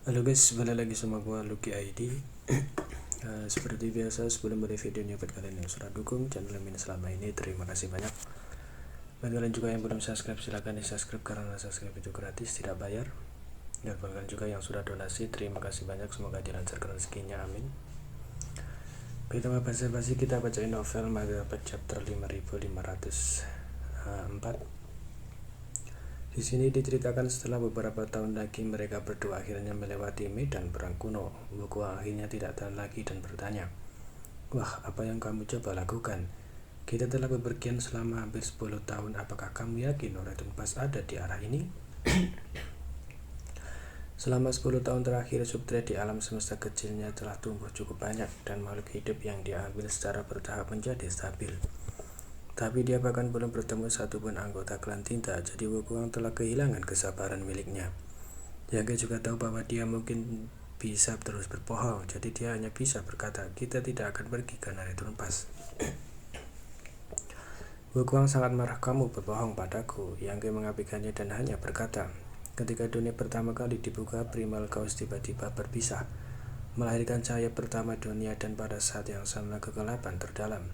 Halo guys, balik lagi sama gua Lucky ID. Seperti biasa sebelum mulai videonya, buat kalian yang sudah dukung channel ini selama ini, terima kasih banyak. Buat kalian juga yang belum subscribe, silahkan di subscribe karena subscribe itu gratis, tidak bayar. Dan buat kalian juga yang sudah donasi, terima kasih banyak, semoga dilancarkan rezekinya, amin. Kita basa-basi, kita bacain novel Magapat chapter 5504. Di sini diceritakan setelah beberapa tahun lagi mereka berdua akhirnya melewati medan perang kuno. Wukuang akhirnya tidak tahan lagi dan bertanya, "Wah, apa yang kamu coba lakukan? Kita telah bepergian selama hampir 10 tahun. Apakah kamu yakin Oretun Pas ada di arah ini?" Selama 10 tahun terakhir, subtrait di alam semesta kecilnya telah tumbuh cukup banyak dan makhluk hidup yang diambil secara bertahap menjadi stabil. Tapi dia bahkan belum bertemu satupun anggota klan Tinta, jadi Wukuang telah kehilangan kesabaran miliknya. Yang juga tahu bahwa dia mungkin bisa terus berbohong, jadi dia hanya bisa berkata, "Kita tidak akan pergi ke Naritun Pas." Wukuang sangat marah, "Kamu berbohong padaku." Yang mengapikannya dan hanya berkata, "Ketika dunia pertama kali dibuka, Primal Chaos tiba-tiba berpisah, melahirkan cahaya pertama dunia, dan pada saat yang sama kegelapan terdalam."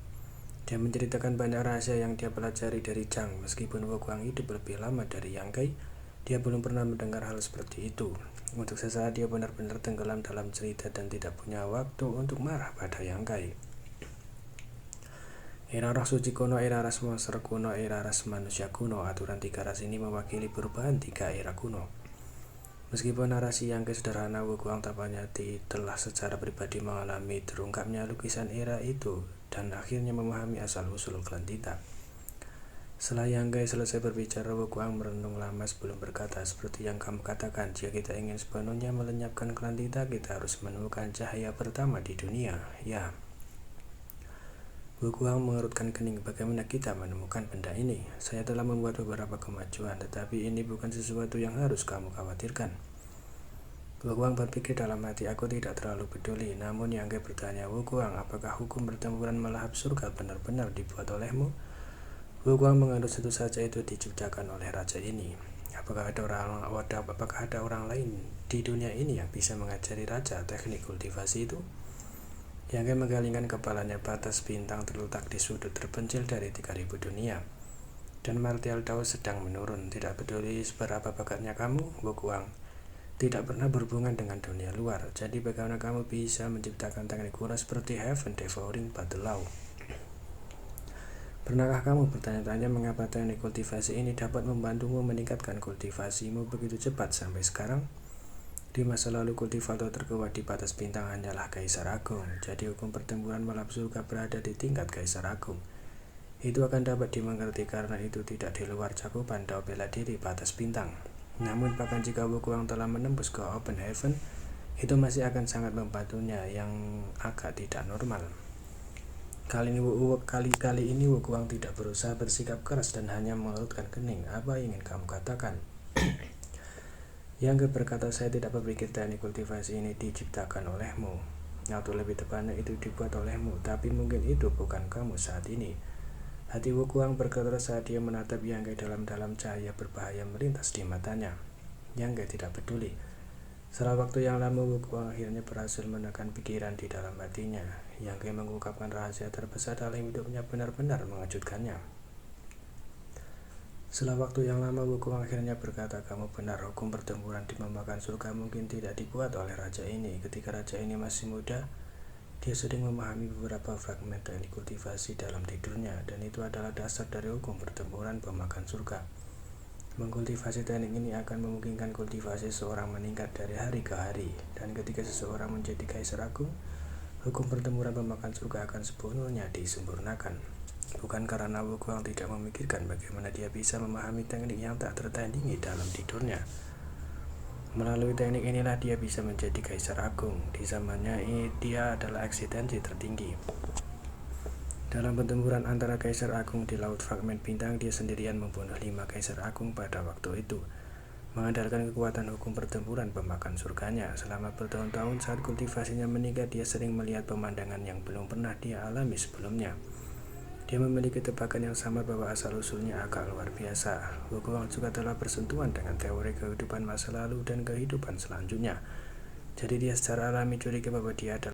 Dia menceritakan banyak rahasia yang dia pelajari dari Chang. Meskipun Wukuang hidup lebih lama dari Yang Kai, dia belum pernah mendengar hal seperti itu. Untuk sesaat dia benar-benar tenggelam dalam cerita dan tidak punya waktu untuk marah pada Yang Kai. Era roh suci kuno, era ras monster kuno, era ras manusia kuno. Aturan 3 ras ini mewakili perubahan 3 era kuno. Meskipun narasi yang sederhana, Wukuang tampaknya telah secara pribadi mengalami terungkapnya lukisan era itu dan akhirnya memahami asal-usul klan Tinta. Setelah Yang Kai selesai berbicara, Wukuang merenung lama sebelum berkata, "Seperti yang kamu katakan, jika kita ingin sepenuhnya melenyapkan klan Tinta, kita harus menemukan cahaya pertama di dunia." Ya. Wukuang mengerutkan kening. "Bagaimana kita menemukan benda ini? Saya telah membuat beberapa kemajuan, tetapi ini bukan sesuatu yang harus kamu khawatirkan." Wukuang berpikir dalam hati, "Aku tidak terlalu peduli." Namun Yang Kai bertanya, "Wukuang, apakah hukum pertempuran melahap surga benar-benar dibuat olehmu?" Wukuang menganggap tentu saja itu diciptakan oleh raja ini. Apakah ada orang lain di dunia ini yang bisa mengajari raja teknik kultivasi itu? Yang Kai menggalingkan kepalanya. Batas bintang terletak di sudut terpencil dari 3000 dunia, dan martial Dao sedang menurun. Tidak peduli seberapa bakatnya kamu, Wukuang tidak pernah berhubungan dengan dunia luar. Jadi bagaimana kamu bisa menciptakan teknik kuno seperti Heaven Devouring Battle Law? Pernahkah kamu bertanya-tanya mengapa teknik kultivasi ini dapat membantumu meningkatkan kultivasimu begitu cepat sampai sekarang? Di masa lalu, kultivator terkuat di batas bintang hanyalah Kaisar Agung. Jadi hukum pertempuran melahap surga berada di tingkat Kaisar Agung. Itu akan dapat dimengerti karena itu tidak di luar cakupan Dao bela diri batas bintang. Namun bahkan jika Wukuang telah menembus ke Open Heaven, itu masih akan sangat membantunya yang agak tidak normal. Kali ini Wukuang tidak berusaha bersikap keras dan hanya mengerutkan kening. "Apa ingin kamu katakan?" Yang berkata, "Saya tidak berpikir teknik kultivasi ini diciptakan olehmu, atau lebih tepatnya itu dibuat olehmu, tapi mungkin itu bukan kamu saat ini." Hati Wukuang bergetar saat dia menatap Yang Kai. Dalam cahaya berbahaya melintas di matanya. Yang Kai tidak peduli. Setelah waktu yang lama, Wukuang akhirnya berhasil menekan pikiran di dalam hatinya. Yang Kai mengungkapkan rahasia terbesar dalam hidupnya benar-benar mengejutkannya. Setelah waktu yang lama, Wukuang akhirnya berkata, "Kamu benar, hukum pertempuran di memakan surga mungkin tidak dibuat oleh raja ini. Ketika raja ini masih muda, dia sering memahami beberapa fragmen teknik kultivasi dalam tidurnya, dan itu adalah dasar dari hukum pertempuran pemakan surga. Mengkultivasi teknik ini akan memungkinkan kultivasi seseorang meningkat dari hari ke hari, dan ketika seseorang menjadi Kaisar Agung, hukum pertempuran pemakan surga akan sepenuhnya disempurnakan." Bukan karena Wukuang tidak memikirkan bagaimana dia bisa memahami teknik yang tak tertandingi dalam tidurnya. Melalui teknik inilah dia bisa menjadi Kaisar Agung. Di zamannya dia adalah eksistensi tertinggi. Dalam pertempuran antara Kaisar Agung di Laut Fragmen Bintang, dia sendirian membunuh 5 Kaisar Agung pada waktu itu, mengandalkan kekuatan hukum pertempuran pemakan surganya. Selama bertahun-tahun saat kultivasinya meningkat, dia sering melihat pemandangan yang belum pernah dia alami sebelumnya. Dia memiliki tebakan yang sama bahwa asal-usulnya agak luar biasa. Wukuang juga telah bersentuhan dengan teori kehidupan masa lalu dan kehidupan selanjutnya. Jadi dia secara alami curiga bahwa dia adalah